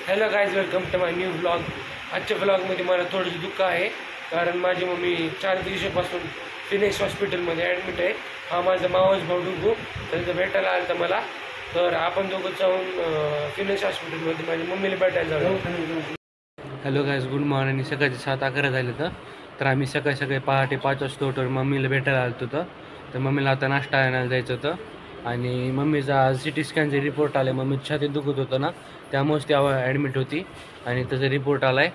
Hello guys, welcome to my new blog. आजच्या ब्लॉगमध्ये मला थोडंसं दुःख आहे, कारण माझी मम्मी 4 दिवसापासून फिनिक्स हॉस्पिटलमध्ये ॲडमिट आहे. हा माझा मावस भाऊ डुगू त्यांचं भेटायला आलं तर मला. तर आपण दोघं जाऊन फिनिक्स हॉस्पिटलमध्ये माझ्या मम्मीला भेटायला जाऊ. Hello guys, good morning. सकाळचे 7-11 झाले तर आम्ही सकाळी पहाटे 5 वाजता उठून मम्मीला भेटायला आलो होतं. तर मम्मीला आता नाश्ता आणायला जायचं होतं आणि मम्मीचा CT स्कॅनचे रिपोर्ट आले. मम्मी छातीत दुखत होतं ना, त्यामुळेच ती ॲडमिट होती आणि त्याचा रिपोर्ट आला आहे.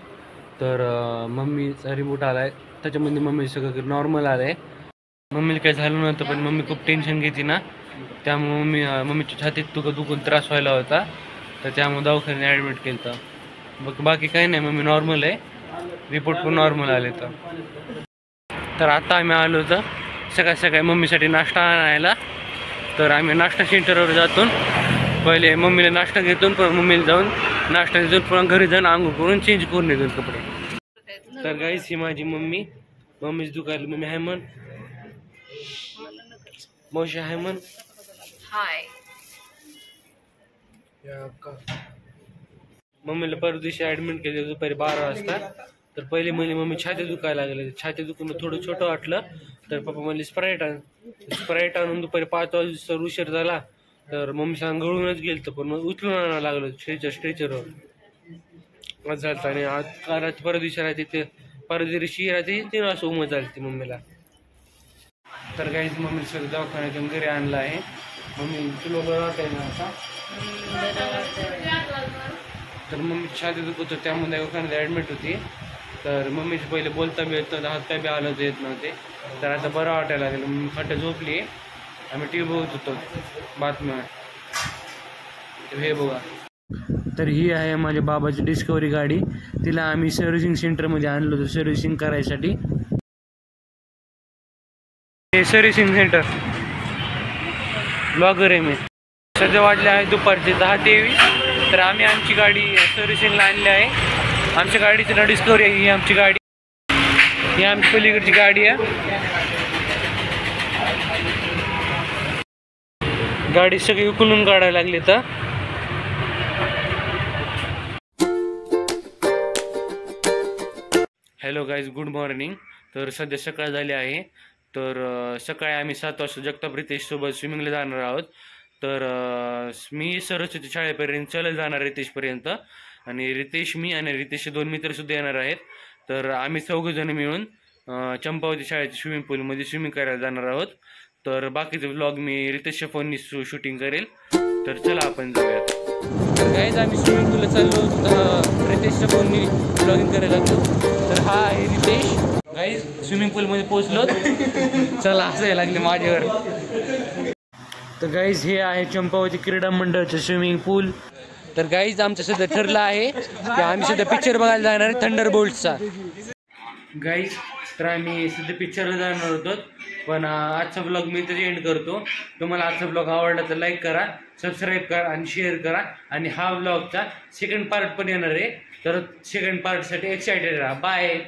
तर मम्मीचा रिपोर्ट आला आहे, त्याच्यामध्ये मम्मी सगळं नॉर्मल आलं आहे. मम्मीला काही झालं नव्हतं, पण मम्मी खूप टेन्शन घेते ना, त्यामुळे मम्मीच्या छातीत दुखून त्रास व्हायला होता. तर त्यामुळे दवाखान्यात ॲडमिट केलं होतं. बाकी काही नाही, मम्मी नॉर्मल आहे, रिपोर्ट पण नॉर्मल आले. तर आता आम्ही आलो होतं सकाळी मम्मीसाठी नाश्ता आणायला. तर आम्ही नाश्ता सेंटरवर जातो. पहिले मम्मीला नाश्ता घेतो, पण मम्मीला जाऊन नाश्ता घेतो, पुन्हा घरी जाऊन आंघोळ करून चेंज करून येतो कपडे. तर गाईस, ही माझी मम्मीच दुखायला. मम्मी आहे म्हण, मावशी आहे म्हण. हाय. मम्मीला परवा दिवशी ॲडमिट केलं दुपारी 12 वाजता. तर पहिले म्हणजे मम्मी छाती दुखायला लागले. छाती दुखून थोडं छोटं वाटलं, तर पप्पा म्हणले स्प्राईट आणून दुपारी 5 वाजता उशीर झाला. तर मम्मी गळूनच गेलं, पण मग उचलून आणावं लागलं स्ट्रेचरवर झालं. आणि आज परत दिवशी राहते ते राहते 3 वाजता उमत झाली ती मम्मीला. तर काहीच मम्मी सगळं दवाखान्यातून घरी आणलं आहे. मम्मी तुला बरं वाटतंय ना आता? तर मम्मी छाती दुखत होती, त्यामुळे दवाखान्यात ॲडमिट होती. तर मम्मीचे पहिले बोलता बी येत नव्हतं, हात काय बी हालत येत नव्हते. तर आता बरं वाटायला लागलं. मम्मी खट्ट झोपली. आम्ही TV बघत होतो बातम्या. हे बघा. तर ही आहे माझ्या बाबाची डिस्कवरी गाडी. तिला आम्ही सर्व्हिसिंग सेंटरमध्ये आणलो होतो सर्व्हिसिंग करायसाठी. हे सर्व्हिसिंग सेंटर ब्लॉगर आहे मी. सध्या वाजले आहे दुपारचे 10:23. तर आम्ही आमची गाडी सर्व्हिसिंगला आणली आहे. आमच्या गाडीचं नाव डिस्कवरी आहे. ही आमची गाडी, ही आमची पलीकडची गाडी आहे. गाडी सगळी उकलून काढायला लागली. तर हॅलो गाईज, गुड मॉर्निंग. तर सध्या सकाळ झाली आहे. तर सकाळी आम्ही 7 वाजता जगताप रितेशसोबत स्विमिंगला जाणार आहोत. तर मी सरस्वती शाळेपर्यंत चालत जाणार रितेशपर्यंत, आणि रितेश, मी आणि रितेशचे 2 मित्रसुद्धा येणार आहेत. तर आम्ही 4 जण मिळून चंपावती शाळेच्या स्विमिंग पूलमध्ये स्विमिंग करायला जाणार आहोत. तर बाकीचे व्लॉग मी रितेशच्या फोननी शूटिंग करेल. तर चला आपण जाऊयात. तर गाईज, आम्ही स्विमिंग पूलला चाललो होतो, रितेशच्या फोननी व्लॉगिंग करायला लागलो. तर हा आहे रितेश. गाईज, स्विमिंग पूलमध्ये पोहोचलो. चला हसायला लागले माझ्यावर. तर गाईज, हे आहे चंपावती क्रीडा मंडळाचे स्विमिंग पूल. तर गाईज, आमचं सध्या ठरलं आहे की आम्ही सध्या पिक्चर बघायला जाणार आहे थंडरबोल्टचा. गाईज, तर आम्ही सध्या पिक्चरला जाणार होतो, पण आजचा ब्लॉग मी इथेच एंड करतो. तुम्हाला आजचा ब्लॉग आवडला तर लाईक करा, सबस्क्राईब करा आणि शेअर करा. आणि हा ब्लॉगचा सेकंड पार्ट पण येणार आहे. तर सेकंड पार्टसाठी एक्सायटेड राहा. बाय.